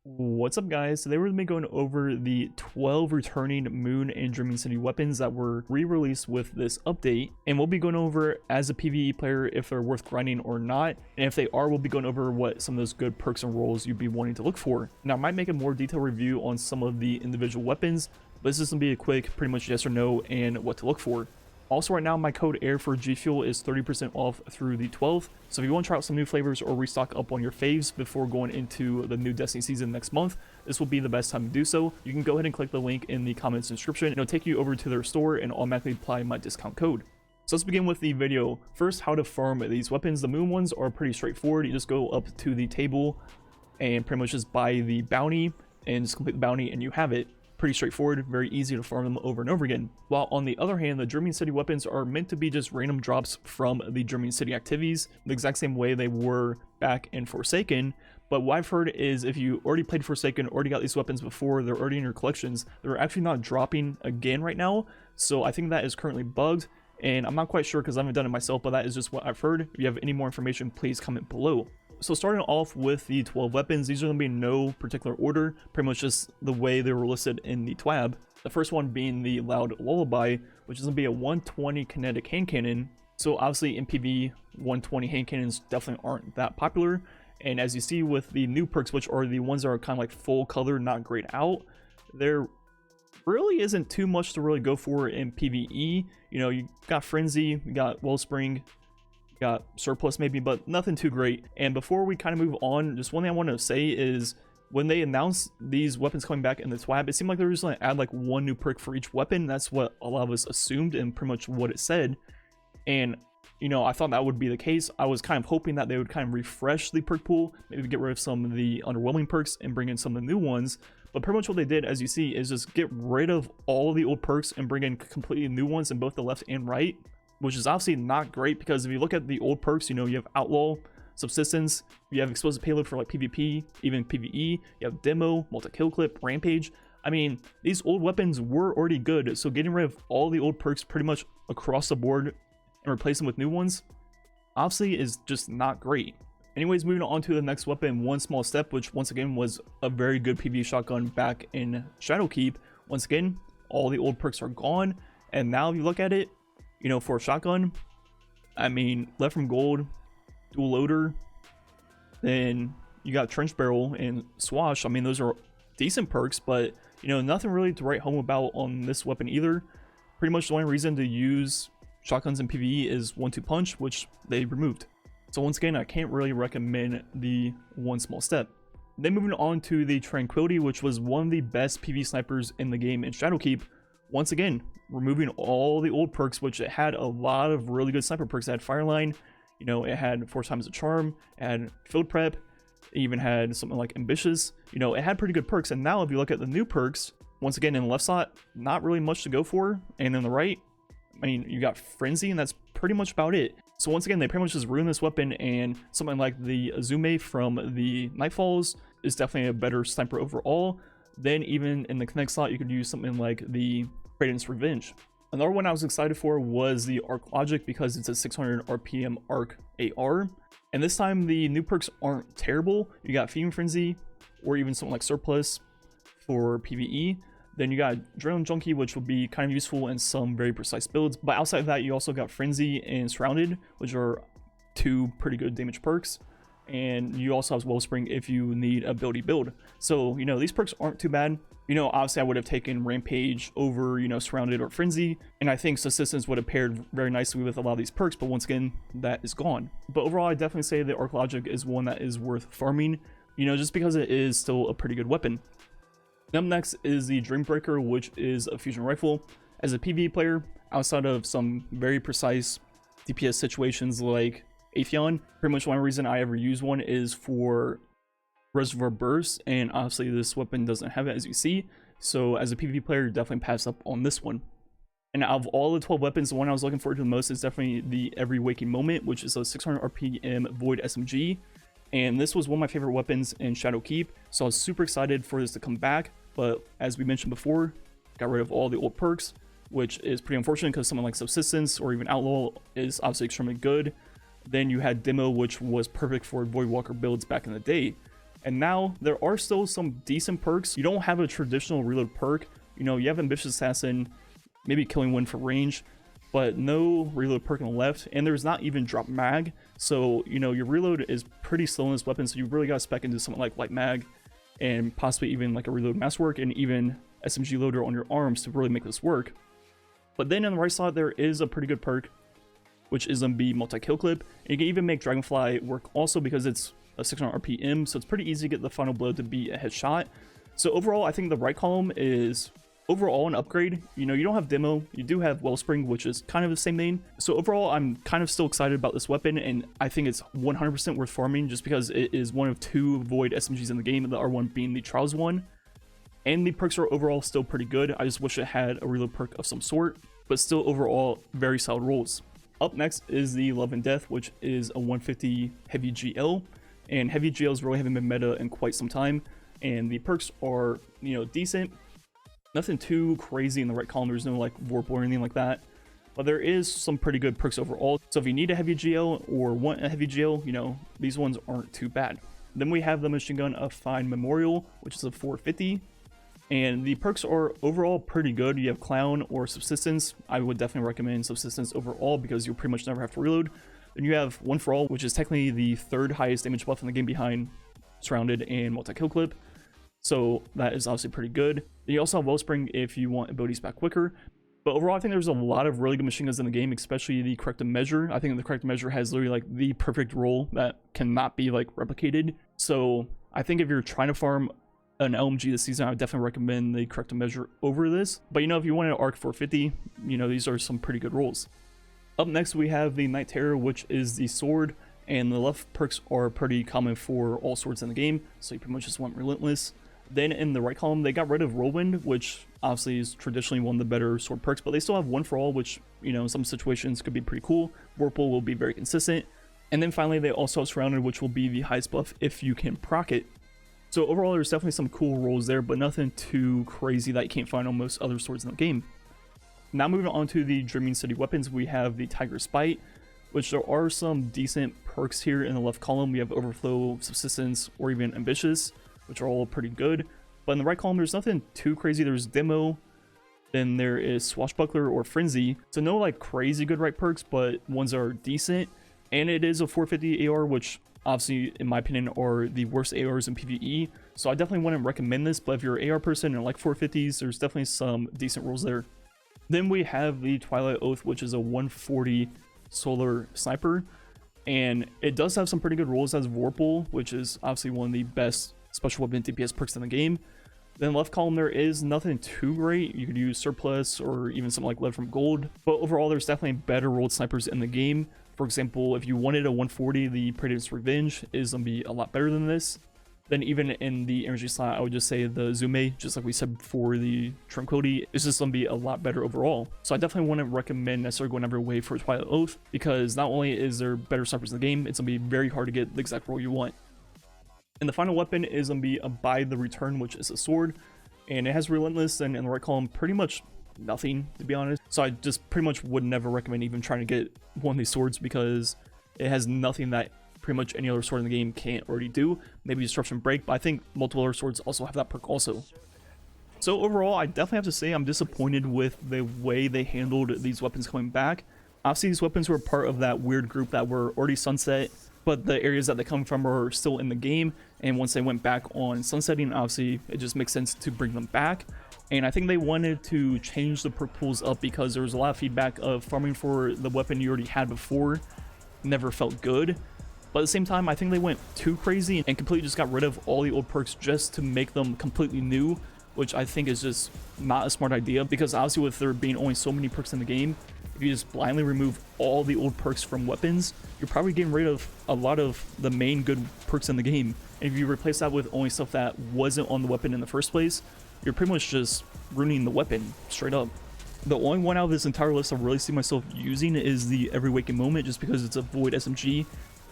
What's up, guys? Today we're going to be going over the 12 returning Moon and Dreaming City weapons that were re-released with this update, and we'll be going over as a PvE player if they're worth grinding or not, and if they are, we'll be going over what some of those good perks and roles you'd be wanting to look for. Now, I might make a more detailed review on some of the individual weapons, but this is going to be a quick, pretty much yes or no, and what to look for. Also, right now, my code AIR for G Fuel is 30% off through the 12th. So if you want to try out some new flavors or restock up on your faves before going into the new Destiny season next month, this will be the best time to do so. You can go ahead and click the link in the comments description, and it'll take you over to their store and automatically apply my discount code. So let's begin with the video. First, how to farm these weapons. The Moon ones are pretty straightforward. You just go up to the table and pretty much just buy the bounty and just complete the bounty and you have it. Pretty straightforward, very easy to farm them over and over again. While on the other hand, the Dreaming City weapons are meant to be just random drops from the Dreaming City activities, the exact same way they were back in Forsaken. But what I've heard is if you already played Forsaken, already got these weapons before, they're already in your collections, they're actually not dropping again right now. So I think that is currently bugged, and I'm not quite sure because I haven't done it myself, but that is just what I've heard. If you have any more information, please comment below. So starting off with the 12 weapons, these are going to be in no particular order, pretty much just the way they were listed in the TWAB. The first one being the Loud Lullaby, which is going to be a 120 kinetic hand cannon. So obviously in PvE, 120 hand cannons definitely aren't that popular. And as you see with the new perks, which are the ones that are kind of like full color, not grayed out, there really isn't too much to really go for in PvE. You know, you got Frenzy, you got Wellspring, got Surplus maybe, but nothing too great. And before we kind of move on, just one thing I want to say is when they announced these weapons coming back in the TWAB, it seemed like they were just going to add like one new perk for each weapon. That's what a lot of us assumed and pretty much what it said. And you know, I thought that would be the case. I was kind of hoping that they would kind of refresh the perk pool, maybe get rid of some of the underwhelming perks and bring in some of the new ones. But pretty much what they did, as you see, is just get rid of all the old perks and bring in completely new ones in both the left and right, which is obviously not great because if you look at the old perks, you know, you have Outlaw, Subsistence, you have Explosive Payload for like PvP, even PvE, you have Demo, Multi-Kill Clip, Rampage. I mean, these old weapons were already good, so getting rid of all the old perks pretty much across the board and replace them with new ones, obviously is just not great. Anyways, moving on to the next weapon, One Small Step, which once again was a very good PvE shotgun back in Shadowkeep. Once again, all the old perks are gone, and now if you look at it, you know, for a shotgun, I mean, Left from Gold, Dual Loader, then you got Trench Barrel and Swash. I mean, those are decent perks, but, you know, nothing really to write home about on this weapon either. Pretty much the only reason to use shotguns in PvE is 1-2 Punch, which they removed. So once again, I can't really recommend the One Small Step. Then moving on to the Tranquility, which was one of the best PvE snipers in the game in Shadowkeep. Once again, removing all the old perks, which it had a lot of really good sniper perks. It had Fireline, you know, it had 4 times the charm, it had Field Prep, it even had something like Ambitious. You know, it had pretty good perks. And now if you look at the new perks, once again, in the left slot, not really much to go for. And in the right, I mean, you got Frenzy, and that's pretty much about it. So once again, they pretty much just ruined this weapon, and something like the Azume from the Nightfalls is definitely a better sniper overall. Then even in the Connect slot, you could use something like the Kraden's Revenge. Another one I was excited for was the Arc Logic because it's a 600 RPM Arc AR. And this time the new perks aren't terrible. You got Feeding Frenzy or even something like Surplus for PvE. Then you got Adrenaline Junkie, which will be kind of useful in some very precise builds. But outside of that, you also got Frenzy and Surrounded, which are 2 pretty good damage perks. And you also have Wellspring if you need a buildy build. So, you know, these perks aren't too bad. You know, obviously I would have taken Rampage over, you know, Surrounded or Frenzy, and I think Subsistence would have paired very nicely with a lot of these perks, but once again, that is gone. But overall, I definitely say that Arc Logic is one that is worth farming, you know, just because it is still a pretty good weapon. Up next is the Dreambreaker, which is a fusion rifle. As a PvE player, outside of some very precise DPS situations like Atheon, pretty much one reason I ever use one is for Reservoir Burst, and obviously this weapon doesn't have it, as you see. So as a PvP player, definitely pass up on this one. And out of all the 12 weapons, the one I was looking forward to the most is definitely the Every Waking Moment, which is a 600 RPM Void SMG. And this was one of my favorite weapons in Shadowkeep, so I was super excited for this to come back. But as we mentioned before, got rid of all the old perks, which is pretty unfortunate because someone like Subsistence or even Outlaw is obviously extremely good. Then you had Demo, which was perfect for Voidwalker builds back in the day. And now there are still some decent perks. You don't have a traditional reload perk. You know, you have Ambitious Assassin, maybe Killing Wind for range, but no reload perk on the left, and there's not even drop mag. So, you know, your reload is pretty slow in this weapon, so you really got to spec into something like light mag, and possibly even like a reload masterwork, and even SMG loader on your arms to really make this work. But then in the right slot, there is a pretty good perk, which is going to be multi-kill clip. And you can even make Dragonfly work also because it's a 600 RPM, so it's pretty easy to get the final blow to be a headshot. So overall, I think the right column is overall an upgrade. You know, you don't have demo, you do have Wellspring, which is kind of the same name. So overall, I'm kind of still excited about this weapon, and I think it's 100% worth farming just because it is one of 2 void SMGs in the game, the R1 being the Trials one. And the perks are overall still pretty good. I just wish it had a reload perk of some sort, but still overall very solid rolls. Up next is the Love and Death, which is a 150 heavy GL, and heavy GLs really haven't been meta in quite some time, and the perks are, you know, decent. Nothing too crazy in the right column. There's no like Vorpal or anything like that, but there is some pretty good perks overall. So if you need a heavy GL or want a heavy GL, you know, these ones aren't too bad. Then we have the Machine Gun of Fine Memorial, which is a 450. And the perks are overall pretty good. You have Clown or Subsistence. I would definitely recommend Subsistence overall because you'll pretty much never have to reload. Then you have One for All, which is technically the 3rd highest damage buff in the game behind Surrounded and Multi-Kill Clip. So that is obviously pretty good. Then you also have Wellspring if you want abilities back quicker. But overall, I think there's a lot of really good machine guns in the game, especially the Corrective Measure. I think the Corrective Measure has literally like the perfect roll that cannot be like replicated. So I think if you're trying to farm an LMG this season, I would definitely recommend the Corrective Measure over this. But you know, if you want an ARC 450, you know, these are some pretty good rolls. Up next, we have the Night Terror, which is the sword, and the left perks are pretty common for all swords in the game, so you pretty much just want Relentless. Then in the right column, they got rid of Whirlwind, which obviously is traditionally one of the better sword perks, but they still have One for All, which, you know, in some situations could be pretty cool. Whirlpool will be very consistent. And then finally, they also have Surrounded, which will be the highest buff if you can proc it. So overall, there's definitely some cool rolls there, but nothing too crazy that you can't find on most other swords in the game. Now moving on to the Dreaming City weapons, we have the Tiger's Bite, which there are some decent perks here in the left column. We have Overflow, Subsistence, or even Ambitious, which are all pretty good. But in the right column, there's nothing too crazy. There's Demo, then there is Swashbuckler or Frenzy. So no like crazy good right perks, but ones that are decent. And it is a 450 AR, which obviously, in my opinion, are the worst ARs in PvE. So I definitely wouldn't recommend this, but if you're an AR person and like 450s, there's definitely some decent rolls there. Then we have the Twilight Oath, which is a 140 solar sniper. And it does have some pretty good rolls as Vorpal, which is obviously one of the best special weapon DPS perks in the game. Then left column, there is nothing too great. You could use Surplus or even something like Lead from Gold. But overall, there's definitely better rolled snipers in the game. For example, if you wanted a 140, the Predator's Revenge is going to be a lot better than this. Then even in the energy slot, I would just say the Zume, just like we said before, the Tranquility, is just going to be a lot better overall. So I definitely wouldn't recommend necessarily going every way for Twilight Oath, because not only is there better snipers in the game, it's going to be very hard to get the exact roll you want. And the final weapon is going to be Abide the Return, which is a sword, and it has Relentless, and in the right column, pretty much nothing, to be honest. So I just pretty much would never recommend even trying to get one of these swords, because it has nothing that pretty much any other sword in the game can't already do. Maybe Disruption Break, but I think multiple other swords also have that perk also. So overall, I definitely have to say I'm disappointed with the way they handled these weapons coming back. Obviously, these weapons were part of that weird group that were already sunset, but the areas that they come from are still in the game, and once they went back on sunsetting, obviously it just makes sense to bring them back. And I think they wanted to change the perk pools up because there was a lot of feedback of farming for the weapon you already had before never felt good. But at the same time, I think they went too crazy and completely just got rid of all the old perks just to make them completely new, which I think is just not a smart idea, because obviously with there being only so many perks in the game, if you just blindly remove all the old perks from weapons, you're probably getting rid of a lot of the main good perks in the game. And if you replace that with only stuff that wasn't on the weapon in the first place, you're pretty much just ruining the weapon straight up. The only one out of this entire list I really see myself using is the Every Waking Moment, just because it's a void SMG.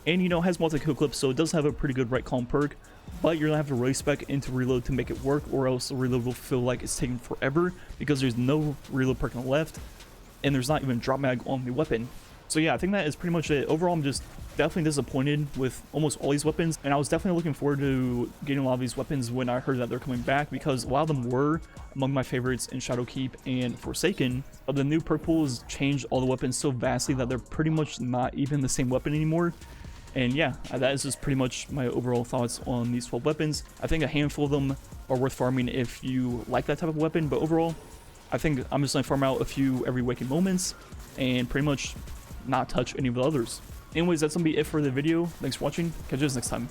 And, you know, has multi-kill clips, so it does have a pretty good right column perk, but you're gonna have to really spec into reload to make it work, or else the reload will feel like it's taking forever, because there's no reload perk on the left, and there's not even drop mag on the weapon. So yeah, I think that is pretty much it. Overall, I'm just definitely disappointed with almost all these weapons, and I was definitely looking forward to getting a lot of these weapons when I heard that they're coming back, because a lot of them were among my favorites in Shadowkeep and Forsaken. But the new perk pools changed all the weapons so vastly that they're pretty much not even the same weapon anymore. And yeah, that is just pretty much my overall thoughts on these 12 weapons. I think a handful of them are worth farming if you like that type of weapon, but overall, I think I'm just gonna farm out a few every waking moments and pretty much not touch any of the others. Anyways, that's gonna be it for the video. Thanks for watching. Catch you guys next time.